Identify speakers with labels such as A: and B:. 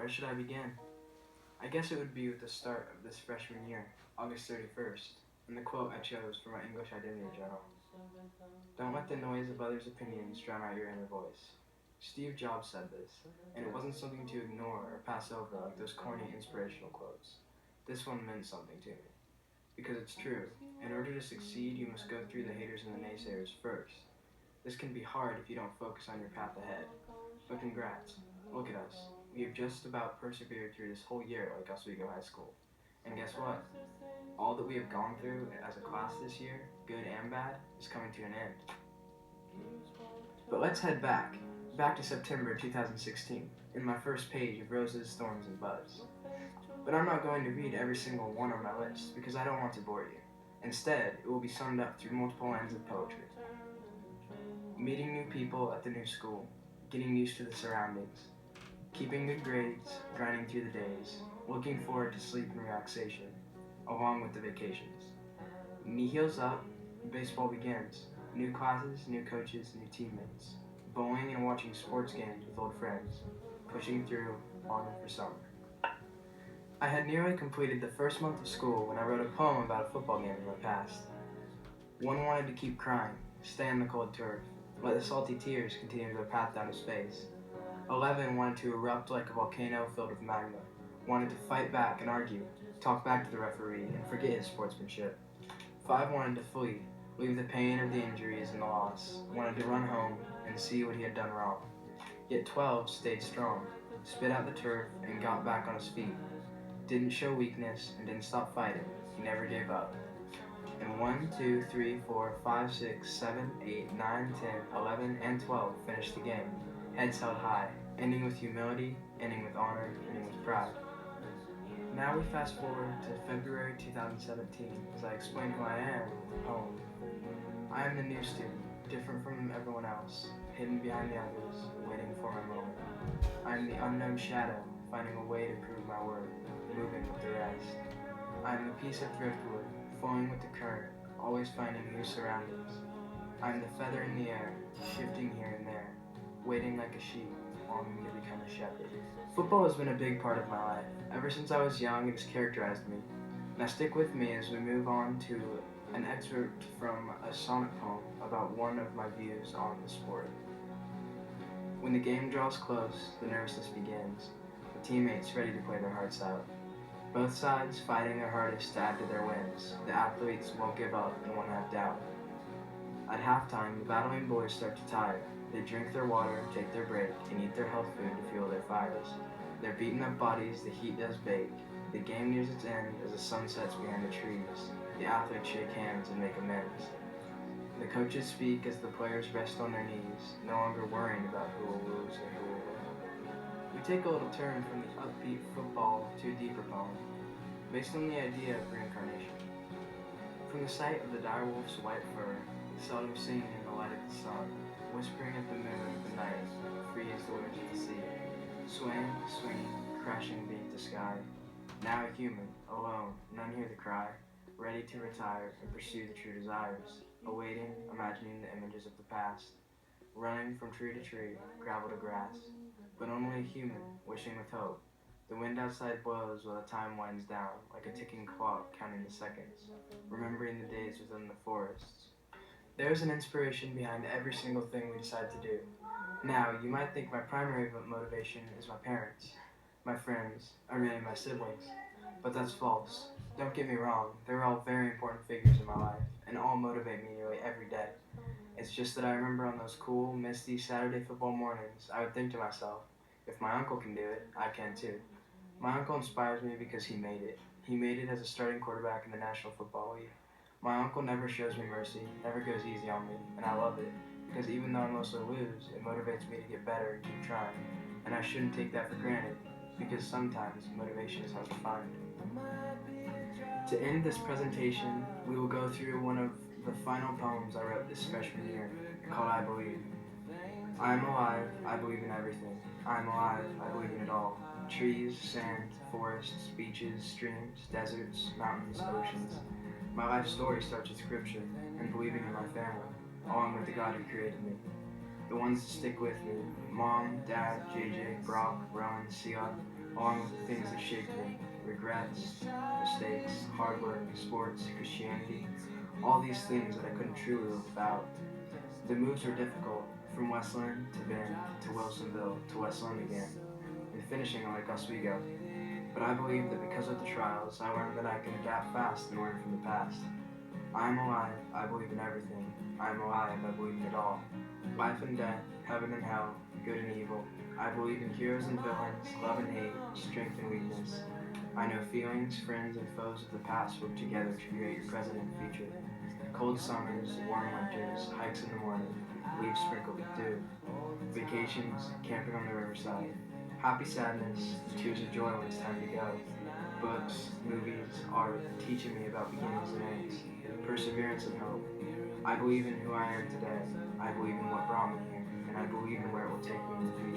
A: Where should I begin? I guess it would be with the start of this freshman year, August 31st, and the quote I chose for my English identity journal. Don't let the noise of others' opinions drown out your inner voice. Steve Jobs said this, and it wasn't something to ignore or pass over like those corny inspirational quotes. This one meant something to me. Because it's true, in order to succeed, you must go through the haters and the naysayers first. This can be hard if you don't focus on your path ahead. But congrats, look at us. We have just about persevered through this whole year like Oswego High School. And guess what? All that we have gone through as a class this year, good and bad, is coming to an end. But let's head back to September 2016, in my first page of Roses, Thorns, and Buds. But I'm not going to read every single one on my list because I don't want to bore you. Instead, it will be summed up through multiple lines of poetry. Meeting new people at the new school, getting used to the surroundings, keeping good grades, grinding through the days, looking forward to sleep and relaxation, along with the vacations. Knee heels up, baseball begins. New classes, new coaches, new teammates. Bowling and watching sports games with old friends. Pushing through, longing for summer. I had nearly completed the first month of school when I wrote a poem about a football game in my past. One wanted to keep crying, stay on the cold turf, let the salty tears continue their path down his face. 11 wanted to erupt like a volcano filled with magma, wanted to fight back and argue, talk back to the referee, and forget his sportsmanship. 5 wanted to flee, leave the pain of the injuries and the loss, wanted to run home and see what he had done wrong. Yet 12 stayed strong, spit out the turf, and got back on his feet. Didn't show weakness and didn't stop fighting. He never gave up. And 1, 2, 3, 4, 5, 6, 7, 8, 9, 10, 11, and 12 finished the game, heads held high, ending with humility, ending with honor, ending with pride. Now we fast forward to February 2017 as I explain who I am with the poem. I am the new student, different from everyone else, hidden behind the others, waiting for my moment. I am the unknown shadow, finding a way to prove my worth, moving with the rest. I am the piece of driftwood, flowing with the current, always finding new surroundings. I am the feather in the air, shifting here and there, waiting like a sheep, longing to become a shepherd. Football has been a big part of my life. Ever since I was young, it has characterized me. Now stick with me as we move on to an excerpt from a sonnet poem about one of my views on the sport. When the game draws close, the nervousness begins, the teammates ready to play their hearts out. Both sides fighting their hardest to add to their wins. The athletes won't give up and won't have doubt. At halftime, the battling boys start to tire. They drink their water, take their break, and eat their health food to fuel their fires. Their beaten up bodies, the heat does bake. The game nears its end as the sun sets behind the trees. The athletes shake hands and make amends. The coaches speak as the players rest on their knees, no longer worrying about who will lose or who will win. We take a little turn from the upbeat football to a deeper poem, based on the idea of reincarnation. From the sight of the direwolf's white fur, seldom seen in the light of the sun, whispering at the moon of the night, free as the winds of the sea, swaying, swinging, crashing beneath the sky. Now a human, alone, none hear the cry, ready to retire and pursue the true desires, awaiting, imagining the images of the past, running from tree to tree, gravel to grass, but only a human, wishing with hope. The wind outside blows while the time winds down, like a ticking clock counting the seconds, remembering the days within the forests. There is an inspiration behind every single thing we decide to do. Now, you might think my primary motivation is my parents, my friends, or maybe my siblings, but that's false. Don't get me wrong, they're all very important figures in my life, and all motivate me nearly every day. It's just that I remember on those cool, misty Saturday football mornings, I would think to myself, if my uncle can do it, I can too. My uncle inspires me because he made it. He made it as a starting quarterback in the National Football League. My uncle never shows me mercy, never goes easy on me, and I love it, because even though I mostly lose, it motivates me to get better and keep trying. And I shouldn't take that for granted, because sometimes motivation is hard to find. To end this presentation, we will go through one of the final poems I wrote this freshman year, called I Believe. I am alive, I believe in everything. I am alive, I believe in it all. Trees, sand, forests, beaches, streams, deserts, mountains, oceans. My life story starts with scripture and believing in my family, along with the God who created me. The ones that stick with me, Mom, Dad, JJ, Brock, Rowan, Sia, along with the things that shaped me: regrets, mistakes, hard work, sports, Christianity, all these things that I couldn't truly live without. The moves were difficult, from Westland to Bend to Wilsonville to Westland again, and finishing like Oswego. But I believe that because of the trials, I learned that I can adapt fast and learn from the past. I am alive, I believe in everything. I am alive, I believe in it all. Life and death, heaven and hell, good and evil. I believe in heroes and villains, love and hate, strength and weakness. I know feelings, friends, and foes of the past work together to create present and future. Cold summers, warm winters, hikes in the morning, leaves sprinkled with dew, vacations, camping on the riverside, happy sadness, tears of joy when it's time to go, books, movies, art, teaching me about beginnings and ends, perseverance and hope. I believe in who I am today. I believe in what brought me here, and I believe in where it will take me in the future.